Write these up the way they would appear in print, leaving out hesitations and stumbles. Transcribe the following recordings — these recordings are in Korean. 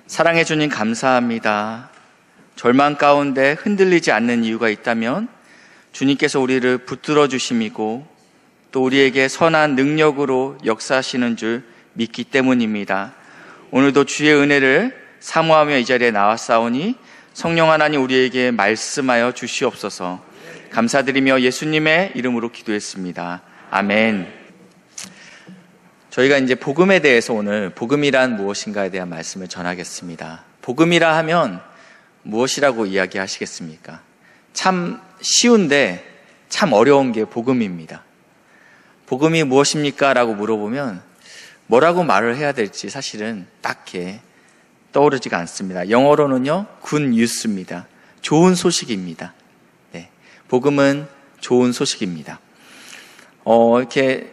사랑해 주님 감사합니다. 절망 가운데 흔들리지 않는 이유가 있다면 주님께서 우리를 붙들어 주심이고 또 우리에게 선한 능력으로 역사하시는 줄 믿기 때문입니다. 오늘도 주의 은혜를 사모하며 이 자리에 나왔사오니 성령 하나님 우리에게 말씀하여 주시옵소서. 감사드리며 예수님의 이름으로 기도했습니다. 아멘. 저희가 이제 복음에 대해서 오늘 복음이란 무엇인가에 대한 말씀을 전하겠습니다. 복음이라 하면 무엇이라고 이야기하시겠습니까? 참 쉬운데 참 어려운 게 복음입니다. 복음이 무엇입니까? 라고 물어보면 뭐라고 말을 해야 될지 사실은 딱히 떠오르지가 않습니다. 영어로는요, good news입니다. 좋은 소식입니다. 네, 복음은 좋은 소식입니다. 이렇게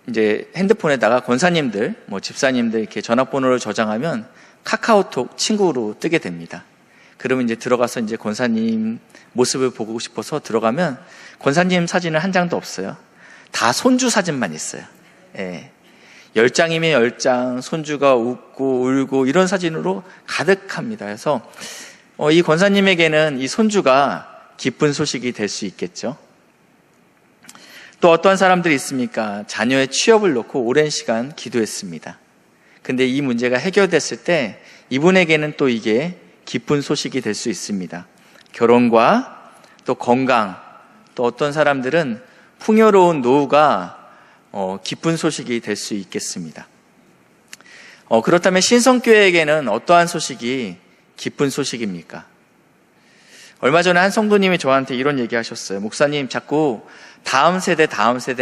이제 핸드폰에다가 권사님들, 집사님들 이렇게 전화번호를 저장하면 카카오톡 친구로 뜨게 됩니다. 그러면 이제 들어가서 이제 권사님 모습을 보고 싶어서 들어가면 권사님 사진은 한 장도 없어요. 다 손주 사진만 있어요. 예. 10장이면 10장, 손주가 웃고 울고 이런 사진으로 가득합니다. 그래서 이 권사님에게는 이 손주가 기쁜 소식이 될 수 있겠죠. 또 어떠한 사람들이 있습니까? 자녀의 취업을 놓고 오랜 시간 기도했습니다. 근데 이 문제가 해결됐을 때 이분에게는 또 이게 기쁜 소식이 될 수 있습니다. 결혼과 또 건강, 또 어떤 사람들은 풍요로운 노후가 기쁜 소식이 될 수 있겠습니다. 그렇다면 신성교회에게는 어떠한 소식이 기쁜 소식입니까? 얼마 전에 한 성도님이 저한테 이런 얘기 하셨어요. 목사님, 자꾸 다음 세대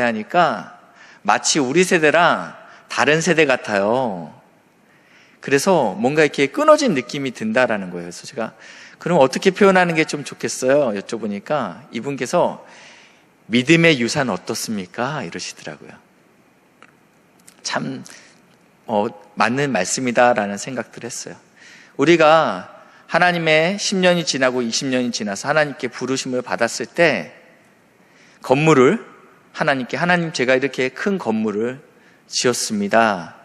하니까 마치 우리 세대랑 다른 세대 같아요. 그래서 뭔가 이렇게 끊어진 느낌이 든다라는 거예요. 그래서 제가 그럼 어떻게 표현하는 게 좀 좋겠어요? 여쭤보니까 이분께서 믿음의 유산 어떻습니까? 이러시더라고요. 참 맞는 말씀이다라는 생각들 했어요. 우리가 하나님의 10년이 지나고 20년이 지나서 하나님께 부르심을 받았을 때 건물을 하나님 제가 이렇게 큰 건물을 지었습니다.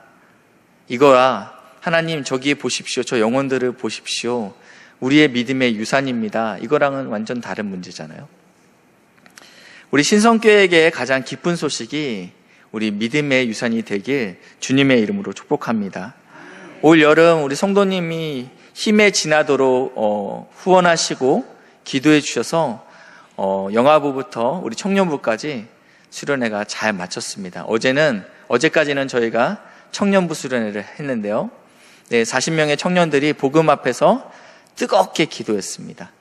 이거라 하나님 저기에 보십시오. 저 영혼들을 보십시오. 우리의 믿음의 유산입니다. 이거랑은 완전 다른 문제잖아요. 우리 신성교회에게 가장 기쁜 소식이 우리 믿음의 유산이 되길 주님의 이름으로 축복합니다. 올 여름 우리 성도님이 힘에 지나도록 후원하시고 기도해 주셔서 영아부부터 우리 청년부까지 수련회가 잘 마쳤습니다. 어제까지는 저희가 청년부 수련회를 했는데요. 네, 40명의 청년들이 복음 앞에서 뜨겁게 기도했습니다.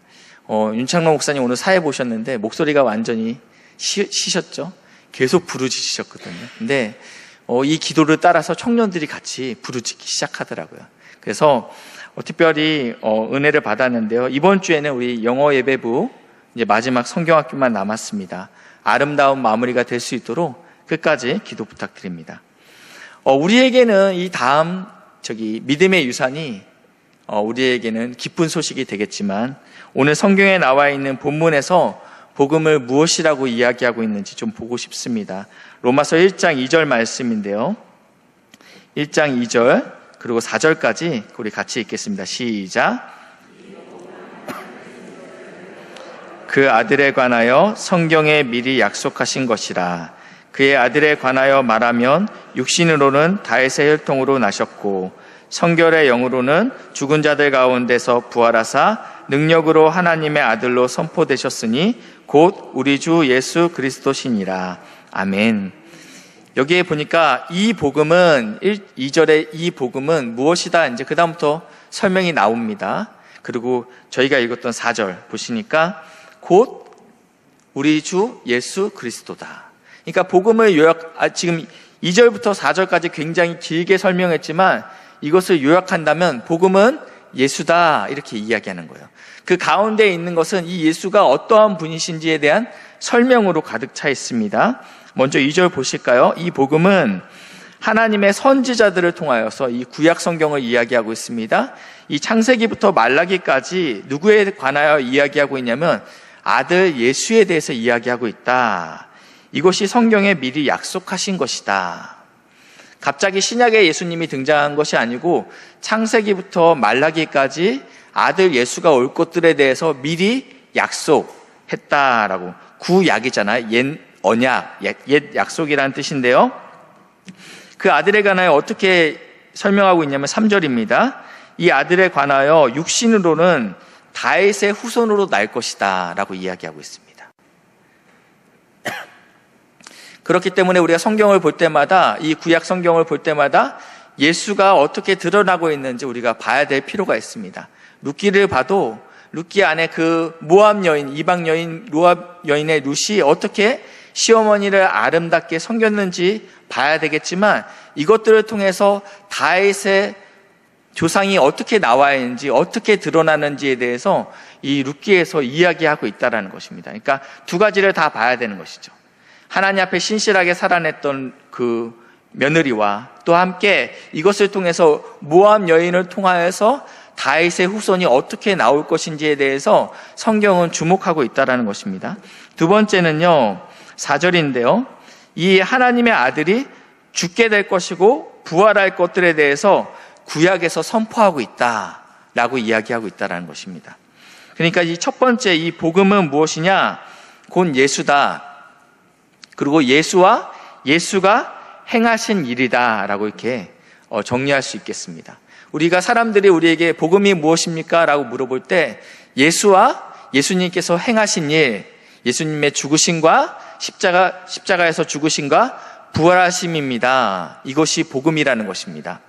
윤창로 목사님 오늘 사회 보셨는데 목소리가 완전히 쉬셨죠? 계속 부르짖으셨거든요. 근데 이 기도를 따라서 청년들이 같이 부르짖기 시작하더라고요. 그래서 특별히 은혜를 받았는데요. 이번 주에는 우리 영어 예배부 이제 마지막 성경학교만 남았습니다. 아름다운 마무리가 될 수 있도록 끝까지 기도 부탁드립니다. 우리에게는 이 다음 믿음의 유산이 우리에게는 기쁜 소식이 되겠지만 오늘 성경에 나와 있는 본문에서 복음을 무엇이라고 이야기하고 있는지 좀 보고 싶습니다. 로마서 1장 2절 말씀인데요. 1장 2절 그리고 4절까지 우리 같이 읽겠습니다. 시작. 그 아들에 관하여 성경에 미리 약속하신 것이라. 그의 아들에 관하여 말하면 육신으로는 다윗의 혈통으로 나셨고 성결의 영으로는 죽은 자들 가운데서 부활하사 능력으로 하나님의 아들로 선포되셨으니 곧 우리 주 예수 그리스도시니라. 아멘. 여기에 보니까 이 복음은 2절의 이 복음은 무엇이다 이제 그 다음부터 설명이 나옵니다. 그리고 저희가 읽었던 4절 보시니까 곧 우리 주 예수 그리스도다. 그러니까 복음을 지금 2절부터 4절까지 굉장히 길게 설명했지만 이것을 요약한다면 복음은 예수다 이렇게 이야기하는 거예요. 그 가운데 있는 것은 이 예수가 어떠한 분이신지에 대한 설명으로 가득 차 있습니다. 먼저 2절 보실까요? 이 복음은 하나님의 선지자들을 통하여서 이 구약 성경을 이야기하고 있습니다. 이 창세기부터 말라기까지 누구에 관하여 이야기하고 있냐면 아들 예수에 대해서 이야기하고 있다. 이것이 성경에 미리 약속하신 것이다. 갑자기 신약에 예수님이 등장한 것이 아니고 창세기부터 말라기까지 아들 예수가 올 것들에 대해서 미리 약속했다라고. 구약이잖아요. 옛 언약, 옛 약속이라는 뜻인데요. 그 아들에 관하여 어떻게 설명하고 있냐면 3절입니다. 이 아들에 관하여 육신으로는 다윗의 후손으로 날 것이다 라고 이야기하고 있습니다. 그렇기 때문에 우리가 성경을 볼 때마다, 이 구약 성경을 볼 때마다 예수가 어떻게 드러나고 있는지 우리가 봐야 될 필요가 있습니다. 룻기를 봐도 룻기 안에 그 모압 여인, 이방 여인, 모압 여인의 룻이 어떻게 시어머니를 아름답게 섬겼는지 봐야 되겠지만, 이것들을 통해서 다윗의 조상이 어떻게 나와야 하는지, 어떻게 드러나는지에 대해서 이 룻기에서 이야기하고 있다는 것입니다. 그러니까 두 가지를 다 봐야 되는 것이죠. 하나님 앞에 신실하게 살아냈던 그 며느리와 또 함께 이것을 통해서 모압 여인을 통하여서 다윗의 후손이 어떻게 나올 것인지에 대해서 성경은 주목하고 있다는 것입니다. 두 번째는요, 4절인데요. 이 하나님의 아들이 죽게 될 것이고 부활할 것들에 대해서 구약에서 선포하고 있다라고 이야기하고 있다는 것입니다. 그러니까 이 첫 번째 이 복음은 무엇이냐? 곧 예수다. 그리고 예수와 예수가 행하신 일이다라고 이렇게 정리할 수 있겠습니다. 우리가 사람들이 우리에게 복음이 무엇입니까? 라고 물어볼 때 예수와 예수님께서 행하신 일, 예수님의 죽으심과 십자가에서 죽으심과 부활하심입니다. 이것이 복음이라는 것입니다.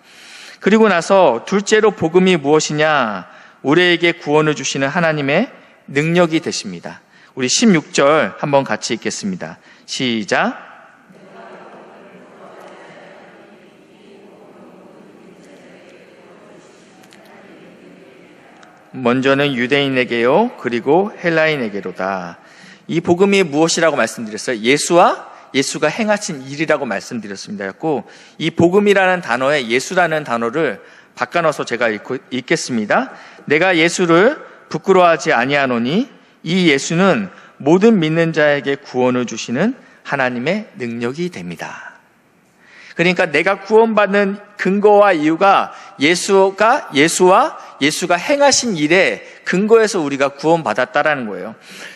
그리고 나서 둘째로 복음이 무엇이냐? 우리에게 구원을 주시는 하나님의 능력이 되십니다. 우리 16절 한번 같이 읽겠습니다. 시작. 먼저는 유대인에게요, 그리고 헬라인에게로다. 이 복음이 무엇이라고 말씀드렸어요? 예수가 행하신 일이라고 말씀드렸습니다. 이 복음이라는 단어에 예수라는 단어를 바꿔넣어서 제가 읽겠습니다. 내가 예수를 부끄러워하지 아니하노니 이 예수는 모든 믿는 자에게 구원을 주시는 하나님의 능력이 됩니다. 그러니까 내가 구원받는 근거와 이유가 예수와 예수가 행하신 일에 근거해서 우리가 구원받았다라는 거예요.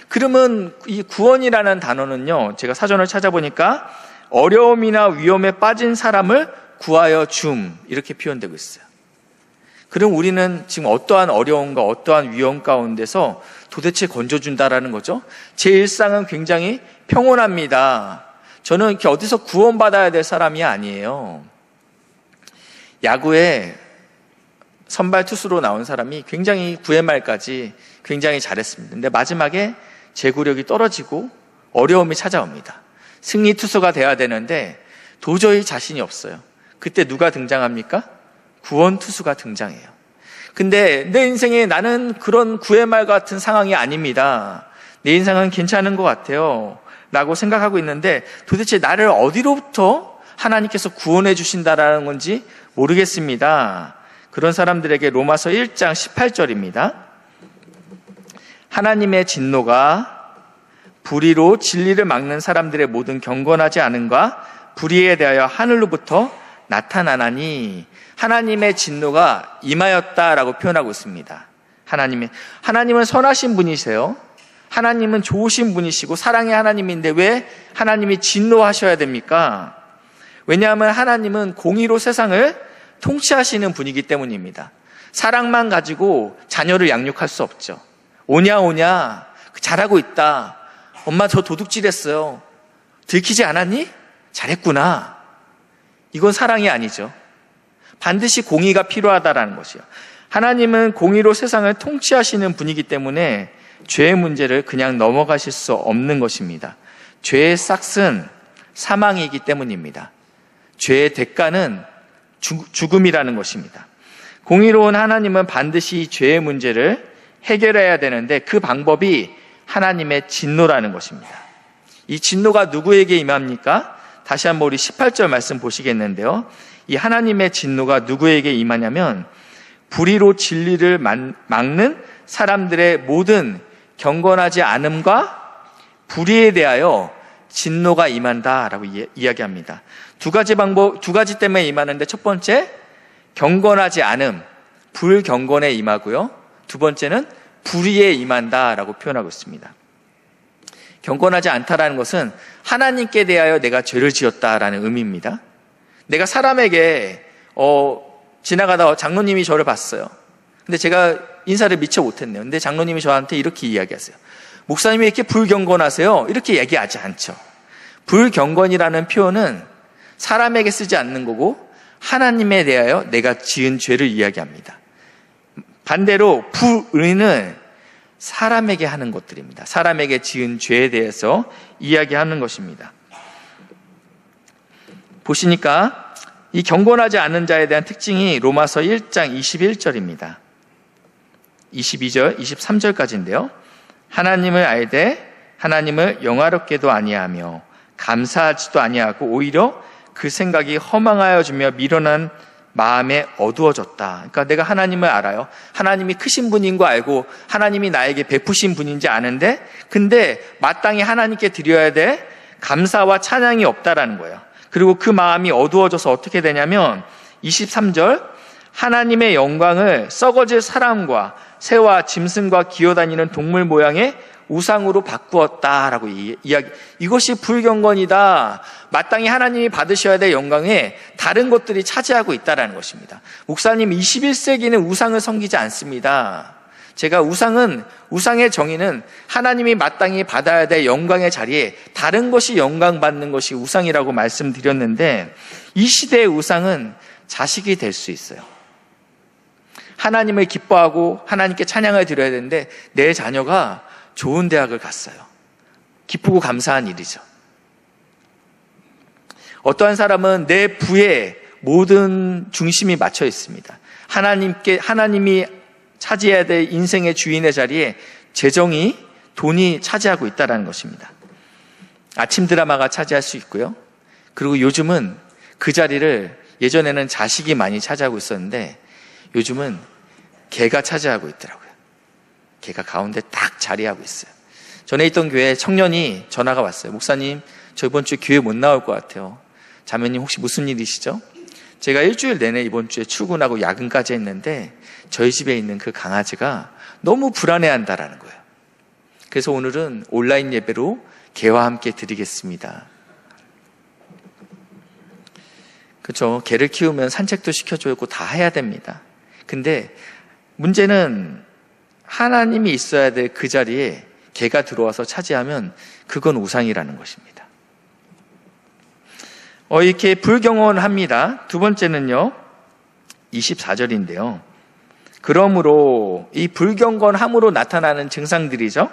그러면 이 구원이라는 단어는요, 제가 사전을 찾아보니까 어려움이나 위험에 빠진 사람을 구하여 줌, 이렇게 표현되고 있어요. 그럼 우리는 지금 어떠한 어려움과 어떠한 위험 가운데서 도대체 건져준다라는 거죠. 제 일상은 굉장히 평온합니다. 저는 이렇게 어디서 구원받아야 될 사람이 아니에요. 야구에 선발 투수로 나온 사람이 굉장히 9회 말까지 굉장히 잘했습니다. 근데 마지막에 제구력이 떨어지고 어려움이 찾아옵니다. 승리 투수가 돼야 되는데 도저히 자신이 없어요. 그때 누가 등장합니까? 구원 투수가 등장해요. 근데 내 인생에 나는 그런 9회 말 같은 상황이 아닙니다. 내 인생은 괜찮은 것 같아요 라고 생각하고 있는데 도대체 나를 어디로부터 하나님께서 구원해 주신다라는 건지 모르겠습니다. 그런 사람들에게 로마서 1장 18절입니다. 하나님의 진노가 불의로 진리를 막는 사람들의 모든 경건하지 않음과 불의에 대하여 하늘로부터 나타나나니, 하나님의 진노가 임하였다라고 표현하고 있습니다. 하나님은 선하신 분이세요. 하나님은 좋으신 분이시고 사랑의 하나님인데 왜 하나님이 진노하셔야 됩니까? 왜냐하면 하나님은 공의로 세상을 통치하시는 분이기 때문입니다. 사랑만 가지고 자녀를 양육할 수 없죠. 오냐 잘하고 있다. 엄마 저 도둑질했어요. 들키지 않았니? 잘했구나. 이건 사랑이 아니죠. 반드시 공의가 필요하다라는 것이요. 하나님은 공의로 세상을 통치하시는 분이기 때문에 죄의 문제를 그냥 넘어가실 수 없는 것입니다. 죄의 싹은 사망이기 때문입니다. 죄의 대가는 죽음이라는 것입니다. 공의로운 하나님은 반드시 죄의 문제를 해결해야 되는데 그 방법이 하나님의 진노라는 것입니다. 이 진노가 누구에게 임합니까? 다시 한번 우리 18절 말씀 보시겠는데요. 이 하나님의 진노가 누구에게 임하냐면 불의로 진리를 막는 사람들의 모든 경건하지 않음과 불의에 대하여 진노가 임한다라고 이야기합니다. 두 가지 때문에 임하는데, 첫 번째, 경건하지 않음, 불경건에 임하고요. 두 번째는 불의에 임한다라고 표현하고 있습니다. 경건하지 않다라는 것은 하나님께 대하여 내가 죄를 지었다라는 의미입니다. 내가 사람에게 지나가다가 장로님이 저를 봤어요. 근데 제가 인사를 미처 못했네요. 근데 장로님이 저한테 이렇게 이야기하세요. 목사님이 이렇게 불경건하세요? 이렇게 얘기하지 않죠. 불경건이라는 표현은 사람에게 쓰지 않는 거고 하나님에 대하여 내가 지은 죄를 이야기합니다. 반대로 불의는 사람에게 하는 것들입니다. 사람에게 지은 죄에 대해서 이야기하는 것입니다. 보시니까 이 경건하지 않은 자에 대한 특징이 로마서 1장 21절입니다. 22절, 23절까지인데요. 하나님을 알되 하나님을 영화롭게도 아니하며 감사하지도 아니하고 오히려 그 생각이 허망하여 주며 미련한 마음에 어두워졌다. 그러니까 내가 하나님을 알아요. 하나님이 크신 분인 거 알고 하나님이 나에게 베푸신 분인지 아는데, 근데 마땅히 하나님께 드려야 될 감사와 찬양이 없다라는 거예요. 그리고 그 마음이 어두워져서 어떻게 되냐면 23절, 하나님의 영광을 썩어질 사람과 새와 짐승과 기어다니는 동물 모양의 우상으로 바꾸었다라고 이야기. 이것이 불경건이다. 마땅히 하나님이 받으셔야 될 영광에 다른 것들이 차지하고 있다라는 것입니다. 목사님, 21세기는 우상을 섬기지 않습니다. 제가 우상의 정의는 하나님이 마땅히 받아야 될 영광의 자리에 다른 것이 영광 받는 것이 우상이라고 말씀드렸는데, 이 시대의 우상은 자식이 될 수 있어요. 하나님을 기뻐하고 하나님께 찬양을 드려야 되는데 내 자녀가 좋은 대학을 갔어요. 기쁘고 감사한 일이죠. 어떠한 사람은 내 부에 모든 중심이 맞춰 있습니다. 하나님이 차지해야 될 인생의 주인의 자리에 재정이, 돈이 차지하고 있다는 것입니다. 아침 드라마가 차지할 수 있고요. 그리고 요즘은 그 자리를, 예전에는 자식이 많이 차지하고 있었는데 요즘은 개가 차지하고 있더라고요. 개가 가운데 딱 자리하고 있어요. 전에 있던 교회에 청년이 전화가 왔어요. 목사님, 저 이번 주에 교회 못 나올 것 같아요. 자매님 혹시 무슨 일이시죠? 제가 일주일 내내 이번 주에 출근하고 야근까지 했는데 저희 집에 있는 그 강아지가 너무 불안해한다라는 거예요. 그래서 오늘은 온라인 예배로 개와 함께 드리겠습니다. 그렇죠. 개를 키우면 산책도 시켜줘야 하고 다 해야 됩니다. 근데 문제는 하나님이 있어야 될 그 자리에 개가 들어와서 차지하면 그건 우상이라는 것입니다. 이렇게 불경건합니다. 두 번째는요, 24절인데요. 그러므로 이 불경건함으로 나타나는 증상들이죠.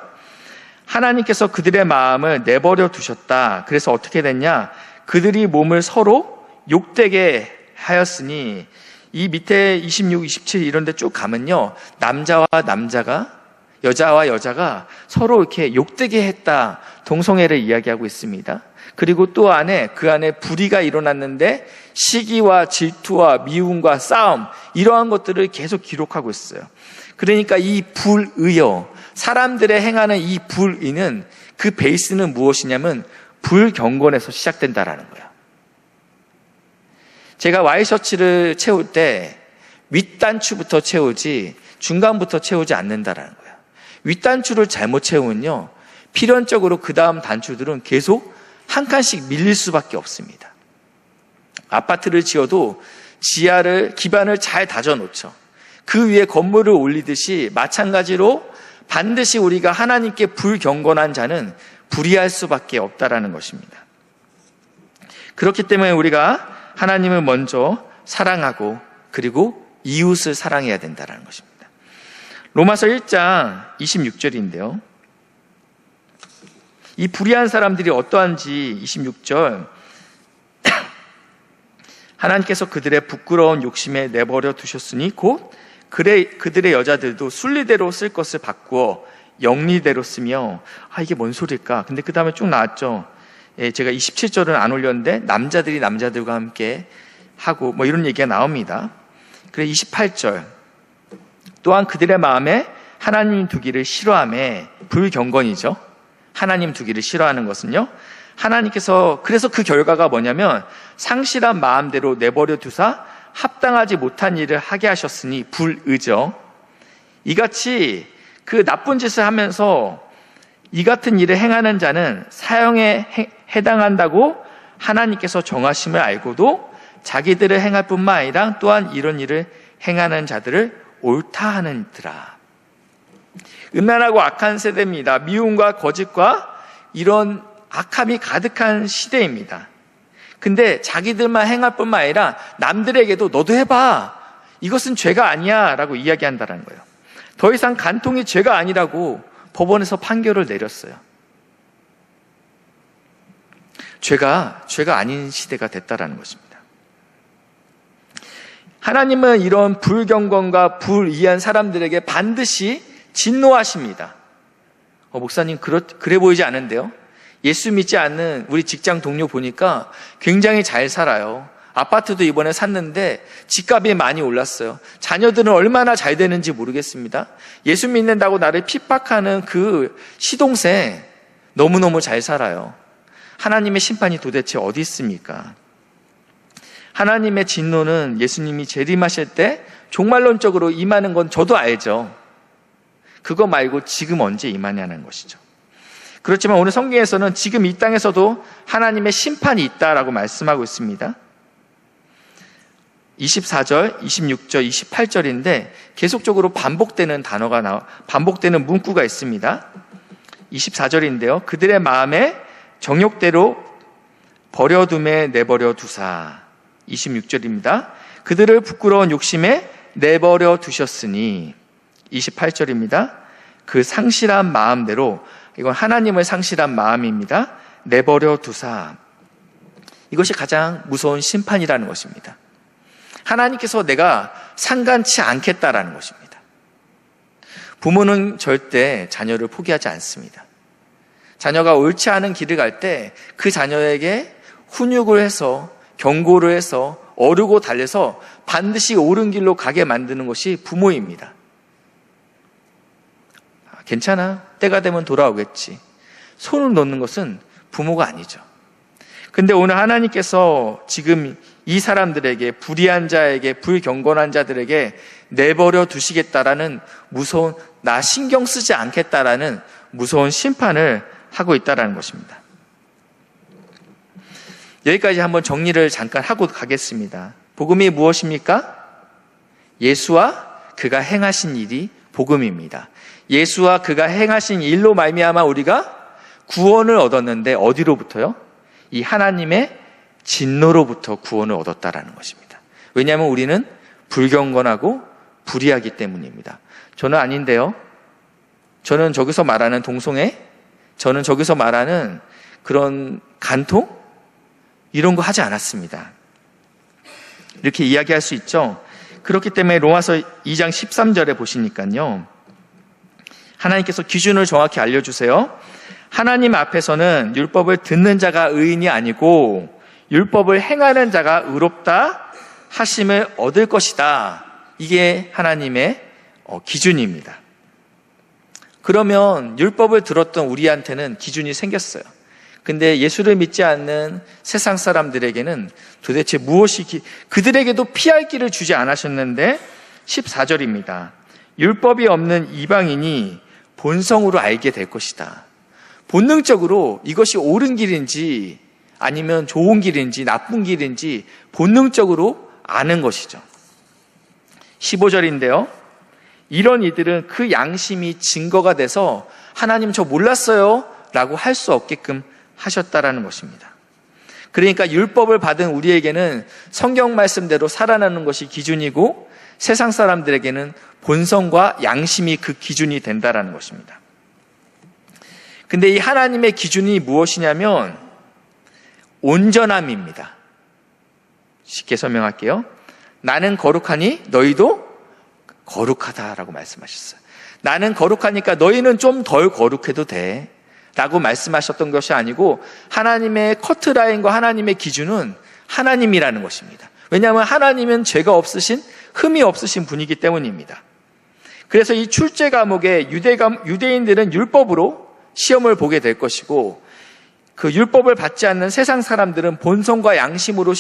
하나님께서 그들의 마음을 내버려 두셨다. 그래서 어떻게 됐냐? 그들이 몸을 서로 욕되게 하였으니, 이 밑에 26, 27 이런 데 쭉 가면요, 남자와 남자가, 여자와 여자가 서로 이렇게 욕되게 했다, 동성애를 이야기하고 있습니다. 그리고 또 그 안에 불의가 일어났는데 시기와 질투와 미움과 싸움, 이러한 것들을 계속 기록하고 있어요. 그러니까 이 불의요, 사람들의 행하는 이 불의는 그 베이스는 무엇이냐면 불경건에서 시작된다라는 거예요. 제가 와이셔츠를 채울 때 윗단추부터 채우지 중간부터 채우지 않는다라는 거예요. 윗단추를 잘못 채우면요, 필연적으로 그 다음 단추들은 계속 한 칸씩 밀릴 수밖에 없습니다. 아파트를 지어도 기반을 잘 다져놓죠. 그 위에 건물을 올리듯이 마찬가지로 반드시 우리가 하나님께 불경건한 자는 불의할 수밖에 없다라는 것입니다. 그렇기 때문에 우리가 하나님을 먼저 사랑하고 그리고 이웃을 사랑해야 된다는 것입니다. 로마서 1장 26절인데요. 이 불의한 사람들이 어떠한지 26절, 하나님께서 그들의 부끄러운 욕심에 내버려 두셨으니 곧 그들의 여자들도 순리대로 쓸 것을 바꾸어 영리대로 쓰며, 이게 뭔 소리일까? 근데 그 다음에 쭉 나왔죠. 제가 27절은 안 올렸는데 남자들이 남자들과 함께 하고 이런 얘기가 나옵니다. 그래 28절, 또한 그들의 마음에 하나님 두기를 싫어하며, 불경건이죠. 하나님 두기를 싫어하는 것은요, 하나님께서 그래서 그 결과가 뭐냐면 상실한 마음대로 내버려 두사 합당하지 못한 일을 하게 하셨으니 불의죠. 이같이 그 나쁜 짓을 하면서 이 같은 일을 행하는 자는 사형에 해당한다고 하나님께서 정하심을 알고도 자기들을 행할 뿐만 아니라 또한 이런 일을 행하는 자들을 옳다 하는더라. 음란하고 악한 세대입니다. 미움과 거짓과 이런 악함이 가득한 시대입니다. 근데 자기들만 행할 뿐만 아니라 남들에게도 너도 해봐. 이것은 죄가 아니야 라고 이야기한다는 거예요. 더 이상 간통이 죄가 아니라고 법원에서 판결을 내렸어요. 죄가 아닌 시대가 됐다라는 것입니다. 하나님은 이런 불경건과 불이한 사람들에게 반드시 진노하십니다. 목사님 그래 보이지 않은데요? 예수 믿지 않는 우리 직장 동료 보니까 굉장히 잘 살아요. 아파트도 이번에 샀는데 집값이 많이 올랐어요. 자녀들은 얼마나 잘 되는지 모르겠습니다. 예수 믿는다고 나를 핍박하는 그 시동생 너무너무 잘 살아요. 하나님의 심판이 도대체 어디 있습니까? 하나님의 진노는 예수님이 재림하실 때 종말론적으로 임하는 건 저도 알죠. 그거 말고 지금 언제 임하냐는 것이죠. 그렇지만 오늘 성경에서는 지금 이 땅에서도 하나님의 심판이 있다라고 말씀하고 있습니다. 24절, 26절, 28절인데 계속적으로 반복되는 문구가 있습니다. 24절인데요. 그들의 마음에 정욕대로 버려둠에 내버려 두사. 26절입니다. 그들을 부끄러운 욕심에 내버려 두셨으니. 28절입니다. 그 상실한 마음대로, 이건 하나님을 상실한 마음입니다. 내버려 두사. 이것이 가장 무서운 심판이라는 것입니다. 하나님께서 내가 상관치 않겠다라는 것입니다. 부모는 절대 자녀를 포기하지 않습니다. 자녀가 옳지 않은 길을 갈 때 그 자녀에게 훈육을 해서 경고를 해서 어르고 달래서 반드시 옳은 길로 가게 만드는 것이 부모입니다. 괜찮아. 때가 되면 돌아오겠지. 손을 놓는 것은 부모가 아니죠. 근데 오늘 하나님께서 지금 이 사람들에게, 불의한 자에게, 불경건한 자들에게 내버려 두시겠다라는 무서운, 나 신경 쓰지 않겠다라는 무서운 심판을 하고 있다라는 것입니다. 여기까지 한번 정리를 잠깐 하고 가겠습니다. 복음이 무엇입니까? 예수와 그가 행하신 일이 복음입니다. 예수와 그가 행하신 일로 말미암아 우리가 구원을 얻었는데 어디로부터요? 이 하나님의 진노로부터 구원을 얻었다라는 것입니다. 왜냐하면 우리는 불경건하고 불의하기 때문입니다. 저는 아닌데요. 저는 저기서 말하는 동성애, 저는 저기서 말하는 그런 간통, 이런 거 하지 않았습니다. 이렇게 이야기할 수 있죠. 그렇기 때문에 로마서 2장 13절에 보시니까요. 하나님께서 기준을 정확히 알려주세요. 하나님 앞에서는 율법을 듣는 자가 의인이 아니고 율법을 행하는 자가 의롭다 하심을 얻을 것이다. 이게 하나님의 기준입니다. 그러면 율법을 들었던 우리한테는 기준이 생겼어요. 근데 예수를 믿지 않는 세상 사람들에게는 도대체 무엇이 그들에게도 피할 길을 주지 않으셨는데 14절입니다. 율법이 없는 이방인이 본성으로 알게 될 것이다. 본능적으로 이것이 옳은 길인지 아니면 좋은 길인지 나쁜 길인지 본능적으로 아는 것이죠. 15절인데요. 이런 이들은 그 양심이 증거가 돼서 하나님 저 몰랐어요 라고 할 수 없게끔 하셨다라는 것입니다. 그러니까 율법을 받은 우리에게는 성경 말씀대로 살아나는 것이 기준이고 세상 사람들에게는 본성과 양심이 그 기준이 된다라는 것입니다. 근데 이 하나님의 기준이 무엇이냐면 온전함입니다. 쉽게 설명할게요. 나는 거룩하니 너희도 거룩하다라고 말씀하셨어요. 나는 거룩하니까 너희는 좀 덜 거룩해도 돼 라고 말씀하셨던 것이 아니고 하나님의 커트라인과 하나님의 기준은 하나님이라는 것입니다. 왜냐하면 하나님은 죄가 없으신, 흠이 없으신 분이기 때문입니다. 그래서 이 출제 과목에 유대인들은 율법으로 시험을 보게 될 것이고 그 율법을 받지 않는 세상 사람들은 본성과 양심으로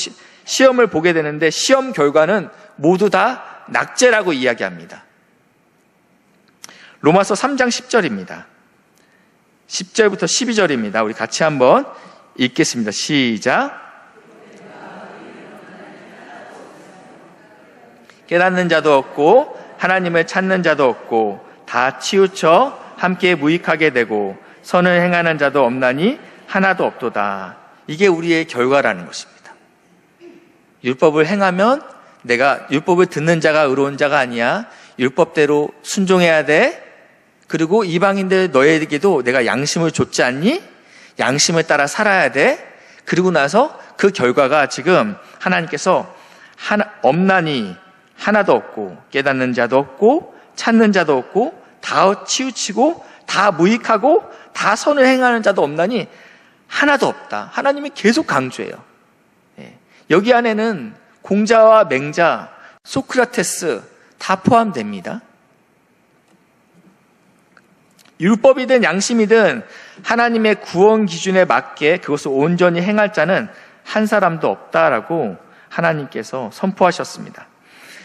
시험을 보게 되는데 시험 결과는 모두 다 낙제라고 이야기합니다. 로마서 3장 10절입니다. 10절부터 12절입니다. 우리 같이 한번 읽겠습니다. 시작. 깨닫는 자도 없고 하나님을 찾는 자도 없고 다 치우쳐 함께 무익하게 되고 선을 행하는 자도 없나니 하나도 없도다. 이게 우리의 결과라는 것입니다. 율법을 행하면 내가 율법을 듣는 자가 의로운 자가 아니야. 율법대로 순종해야 돼. 그리고 이방인들 너에게도 내가 양심을 줬지 않니? 양심을 따라 살아야 돼. 그리고 나서 그 결과가 지금 하나님께서 없나니 하나도 없고 깨닫는 자도 없고 찾는 자도 없고 다 치우치고 다 무익하고 다 선을 행하는 자도 없나니 하나도 없다. 하나님이 계속 강조해요. 여기 안에는 공자와 맹자, 소크라테스 다 포함됩니다. 율법이든 양심이든 하나님의 구원 기준에 맞게 그것을 온전히 행할 자는 한 사람도 없다라고 하나님께서 선포하셨습니다.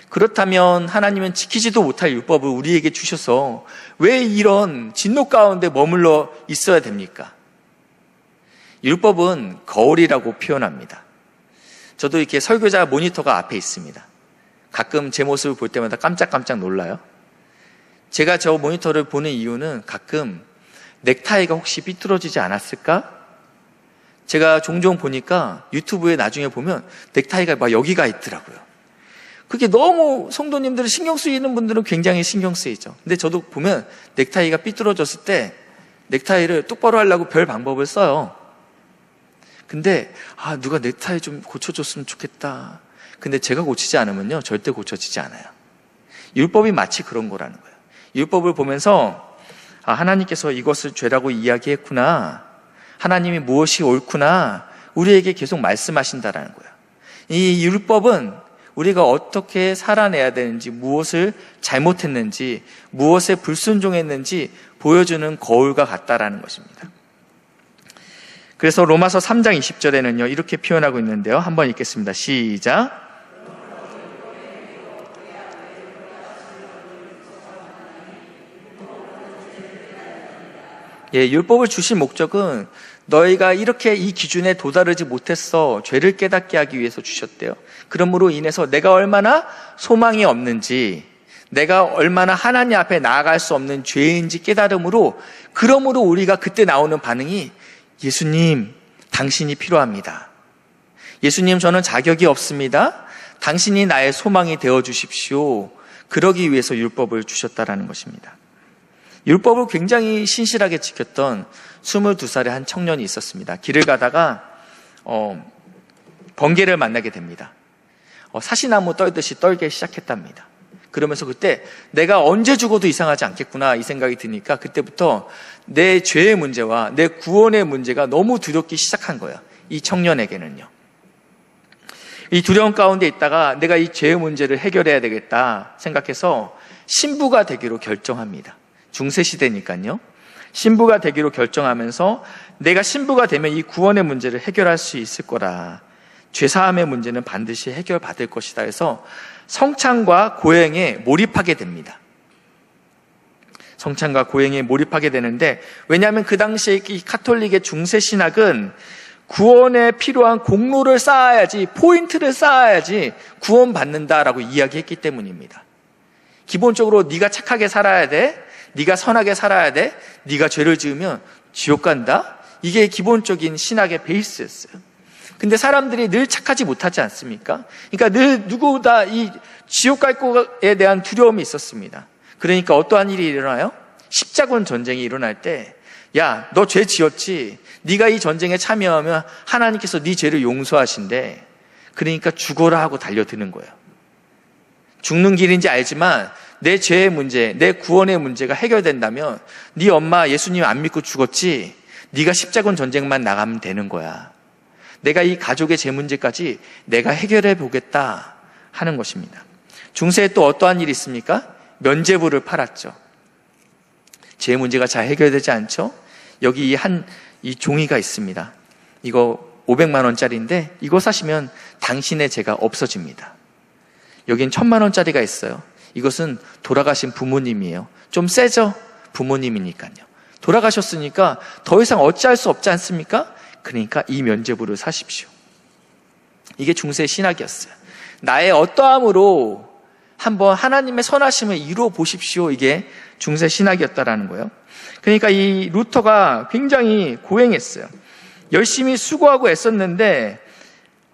그렇다면 하나님은 지키지도 못할 율법을 우리에게 주셔서 왜 이런 진노 가운데 머물러 있어야 됩니까? 율법은 거울이라고 표현합니다. 저도 이렇게 설교자 모니터가 앞에 있습니다. 가끔 제 모습을 볼 때마다 깜짝깜짝 놀라요. 제가 저 모니터를 보는 이유는 가끔 넥타이가 혹시 삐뚤어지지 않았을까? 제가 종종 보니까 유튜브에 나중에 보면 넥타이가 막 여기가 있더라고요. 그게 너무 성도님들은 신경 쓰이는 분들은 굉장히 신경 쓰이죠. 근데 저도 보면 넥타이가 삐뚤어졌을 때 넥타이를 똑바로 하려고 별 방법을 써요. 근데 누가 넥타이 좀 고쳐줬으면 좋겠다. 근데 제가 고치지 않으면요 절대 고쳐지지 않아요. 율법이 마치 그런 거라는 거예요. 율법을 보면서 하나님께서 이것을 죄라고 이야기했구나. 하나님이 무엇이 옳구나. 우리에게 계속 말씀하신다라는 거예요. 이 율법은 우리가 어떻게 살아내야 되는지, 무엇을 잘못했는지, 무엇에 불순종했는지 보여주는 거울과 같다라는 것입니다. 그래서 로마서 3장 20절에는요 이렇게 표현하고 있는데요. 한번 읽겠습니다. 시작. 율법을 주신 목적은 너희가 이렇게 이 기준에 도달하지 못했어. 죄를 깨닫게 하기 위해서 주셨대요. 그러므로 인해서 내가 얼마나 소망이 없는지, 내가 얼마나 하나님 앞에 나아갈 수 없는 죄인지 깨달음으로, 그러므로 우리가 그때 나오는 반응이 예수님, 당신이 필요합니다. 예수님, 저는 자격이 없습니다. 당신이 나의 소망이 되어 주십시오. 그러기 위해서 율법을 주셨다라는 것입니다. 율법을 굉장히 신실하게 지켰던 22살의 한 청년이 있었습니다. 길을 가다가 번개를 만나게 됩니다. 사시나무 떨듯이 떨기 시작했답니다. 그러면서 그때 내가 언제 죽어도 이상하지 않겠구나 이 생각이 드니까 그때부터 내 죄의 문제와 내 구원의 문제가 너무 두렵기 시작한 거예요. 이 청년에게는요. 이 두려움 가운데 있다가 내가 이 죄의 문제를 해결해야 되겠다 생각해서 신부가 되기로 결정합니다. 중세시대니까요. 신부가 되기로 결정하면서 내가 신부가 되면 이 구원의 문제를 해결할 수 있을 거라. 죄사함의 문제는 반드시 해결받을 것이다 해서 성찬과 고행에 몰입하게 됩니다. 성찬과 고행에 몰입하게 되는데, 왜냐하면 그 당시에 이 가톨릭의 중세신학은 구원에 필요한 공로를 쌓아야지, 포인트를 쌓아야지 구원받는다라고 이야기했기 때문입니다. 기본적으로 네가 착하게 살아야 돼, 네가 선하게 살아야 돼, 네가 죄를 지으면 지옥 간다. 이게 기본적인 신학의 베이스였어요. 근데 사람들이 늘 착하지 못하지 않습니까? 그러니까 늘 누구보다 이 지옥 갈 거에 대한 두려움이 있었습니다. 그러니까 어떠한 일이 일어나요? 십자군 전쟁이 일어날 때, 야, 너 죄 지었지? 네가 이 전쟁에 참여하면 하나님께서 네 죄를 용서하신대. 그러니까 죽어라 하고 달려드는 거예요. 죽는 길인지 알지만 내 죄의 문제, 내 구원의 문제가 해결된다면 네 엄마 예수님 안 믿고 죽었지? 네가 십자군 전쟁만 나가면 되는 거야. 내가 이 가족의 죄 문제까지 내가 해결해 보겠다 하는 것입니다. 중세에 또 어떠한 일이 있습니까? 면죄부를 팔았죠. 죄 문제가 잘 해결되지 않죠? 여기 이 종이가 있습니다. 이거 500만 원짜리인데 이거 사시면 당신의 죄가 없어집니다. 여긴 1000만 원짜리가 있어요. 이것은 돌아가신 부모님이에요. 좀 세죠? 부모님이니까요. 돌아가셨으니까 더 이상 어찌할 수 없지 않습니까? 그러니까 이 면죄부를 사십시오. 이게 중세 신학이었어요. 나의 어떠함으로 한번 하나님의 선하심을 이루어 보십시오. 이게 중세 신학이었다라는 거예요. 그러니까 이 루터가 굉장히 고행했어요. 열심히 수고하고 애썼는데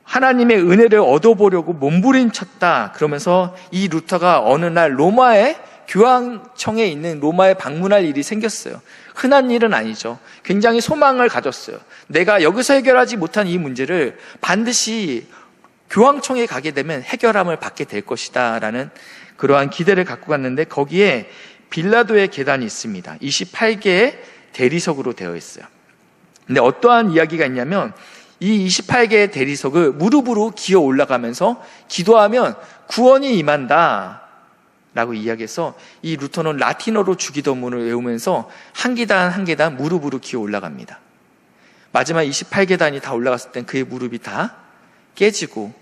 하나님의 은혜를 얻어보려고 몸부림쳤다. 그러면서 이 루터가 어느 날 로마의 교황청에 있는 로마에 방문할 일이 생겼어요. 흔한 일은 아니죠. 굉장히 소망을 가졌어요. 내가 여기서 해결하지 못한 이 문제를 반드시 교황청에 가게 되면 해결함을 받게 될 것이다 라는 그러한 기대를 갖고 갔는데, 거기에 빌라도의 계단이 있습니다. 28개의 대리석으로 되어 있어요. 근데 어떠한 이야기가 있냐면 이 28개의 대리석을 무릎으로 기어 올라가면서 기도하면 구원이 임한다 라고 이야기해서, 이 루터는 라틴어로 주기도문을 외우면서 한 계단 한 계단 무릎으로 기어 올라갑니다. 마지막 28계단이 다 올라갔을 땐 그의 무릎이 다 깨지고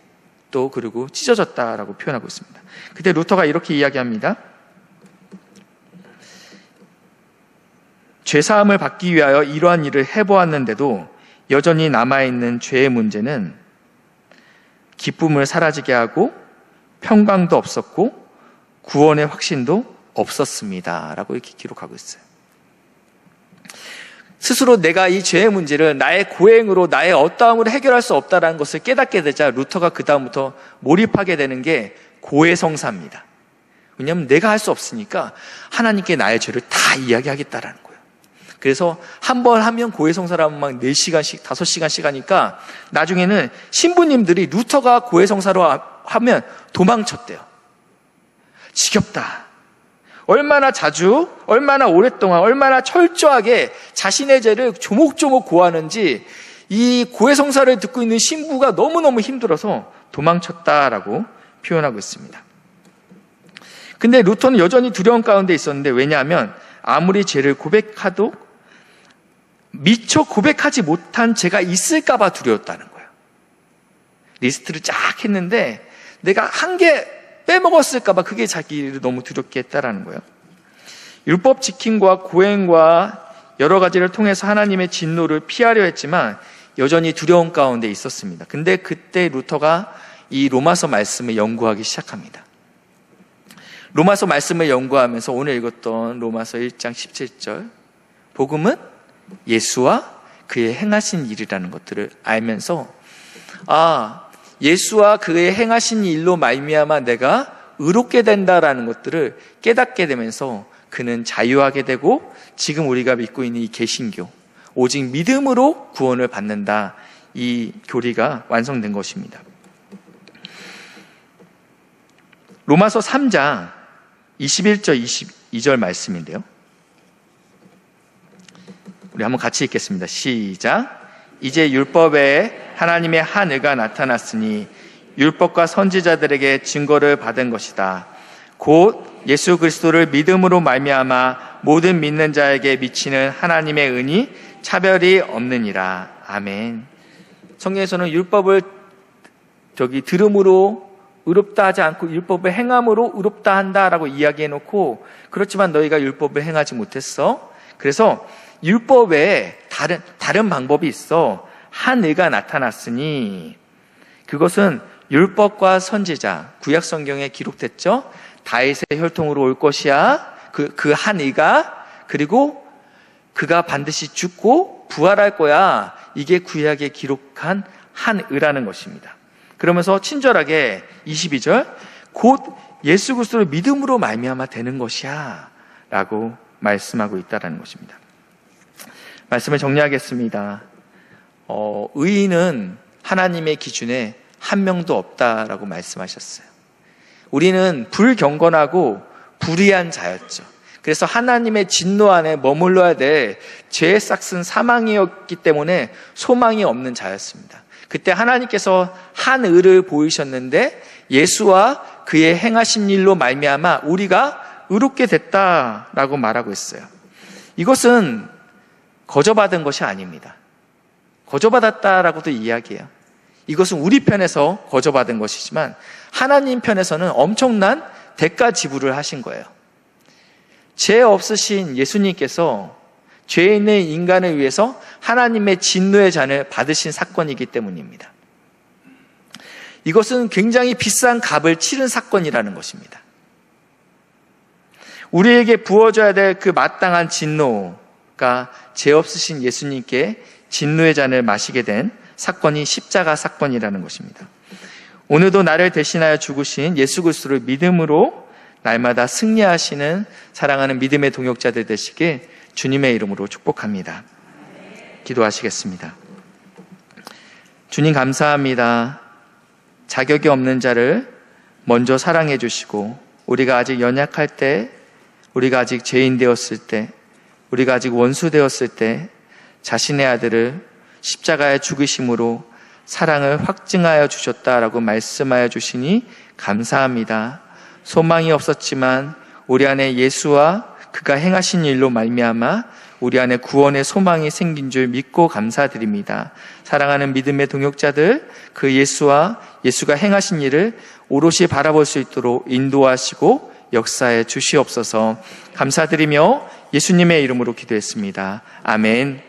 또 그리고 찢어졌다라고 표현하고 있습니다. 그때 루터가 이렇게 이야기합니다. 죄사함을 받기 위하여 이러한 일을 해보았는데도 여전히 남아있는 죄의 문제는 기쁨을 사라지게 하고 평강도 없었고 구원의 확신도 없었습니다 라고 이렇게 기록하고 있어요. 스스로 내가 이 죄의 문제를 나의 고행으로 나의 어떠함으로 해결할 수 없다는 것을 깨닫게 되자 루터가 그 다음부터 몰입하게 되는 게 고해성사입니다. 왜냐하면 내가 할 수 없으니까 하나님께 나의 죄를 다 이야기하겠다라는 거예요. 그래서 한 번 하면 고해성사를 하면 막 4시간씩 5시간씩 하니까 나중에는 신부님들이 루터가 고해성사로 하면 도망쳤대요. 지겹다. 얼마나 자주, 얼마나 오랫동안, 얼마나 철저하게 자신의 죄를 조목조목 고하는지 이 고해성사를 듣고 있는 신부가 너무너무 힘들어서 도망쳤다라고 표현하고 있습니다. 근데 루터는 여전히 두려움 가운데 있었는데, 왜냐하면 아무리 죄를 고백하도 미처 고백하지 못한 죄가 있을까봐 두려웠다는 거예요. 리스트를 쫙 했는데 내가 한 개 빼먹었을까봐 그게 자기를 너무 두렵게 했다라는 거예요. 율법 지킴과 고행과 여러 가지를 통해서 하나님의 진노를 피하려 했지만 여전히 두려움 가운데 있었습니다. 근데 그때 루터가 이 로마서 말씀을 연구하기 시작합니다. 로마서 말씀을 연구하면서 오늘 읽었던 로마서 1장 17절, 복음은 예수와 그의 행하신 일이라는 것들을 알면서, 예수와 그의 행하신 일로 말미암아 내가 의롭게 된다라는 것들을 깨닫게 되면서 그는 자유하게 되고, 지금 우리가 믿고 있는 이 개신교, 오직 믿음으로 구원을 받는다, 이 교리가 완성된 것입니다. 로마서 3장 21절 22절 말씀인데요, 우리 한번 같이 읽겠습니다. 시작. 이제 율법에 하나님의 한 의가 나타났으니 율법과 선지자들에게 증거를 받은 것이다. 곧 예수 그리스도를 믿음으로 말미암아 모든 믿는 자에게 미치는 하나님의 은이 차별이 없느니라. 아멘. 성경에서는 율법을 들음으로 의롭다 하지 않고 율법을 행함으로 의롭다 한다라고 이야기해놓고, 그렇지만 너희가 율법을 행하지 못했어. 그래서 율법 외에 다른 방법이 있어. 한 의가 나타났으니, 그것은 율법과 선지자, 구약 성경에 기록됐죠. 다윗의 혈통으로 올 것이야. 그 한 의가, 그리고 그가 반드시 죽고 부활할 거야. 이게 구약에 기록한 한 의라는 것입니다. 그러면서 친절하게 22절, 곧 예수 그리스도를 믿음으로 말미암아 되는 것이야 라고 말씀하고 있다는 것입니다. 말씀을 정리하겠습니다. 의인은 하나님의 기준에 한 명도 없다라고 말씀하셨어요. 우리는 불경건하고 불의한 자였죠. 그래서 하나님의 진노 안에 머물러야 될 죄의 싹은 사망이었기 때문에 소망이 없는 자였습니다. 그때 하나님께서 한 의를 보이셨는데 예수와 그의 행하신 일로 말미암아 우리가 의롭게 됐다라고 말하고 있어요. 이것은 거저받은 것이 아닙니다. 거저받았다라고도 이야기해요. 이것은 우리 편에서 거저받은 것이지만 하나님 편에서는 엄청난 대가 지불을 하신 거예요. 죄 없으신 예수님께서 죄 있는 인간을 위해서 하나님의 진노의 잔을 받으신 사건이기 때문입니다. 이것은 굉장히 비싼 값을 치른 사건이라는 것입니다. 우리에게 부어져야 될 그 마땅한 진노가 죄 없으신 예수님께 진노의 잔을 마시게 된 사건이 십자가 사건이라는 것입니다. 오늘도 나를 대신하여 죽으신 예수 그리스도를 믿음으로 날마다 승리하시는 사랑하는 믿음의 동역자들 되시길 주님의 이름으로 축복합니다. 기도하시겠습니다. 주님 감사합니다. 자격이 없는 자를 먼저 사랑해 주시고 우리가 아직 연약할 때, 우리가 아직 죄인 되었을 때, 우리가 아직 원수 되었을 때 자신의 아들을 십자가에 죽으심으로 사랑을 확증하여 주셨다라고 말씀하여 주시니 감사합니다. 소망이 없었지만 우리 안에 예수와 그가 행하신 일로 말미암아 우리 안에 구원의 소망이 생긴 줄 믿고 감사드립니다. 사랑하는 믿음의 동역자들, 그 예수와 예수가 행하신 일을 오롯이 바라볼 수 있도록 인도하시고 역사해 주시옵소서. 감사드리며 예수님의 이름으로 기도했습니다. 아멘.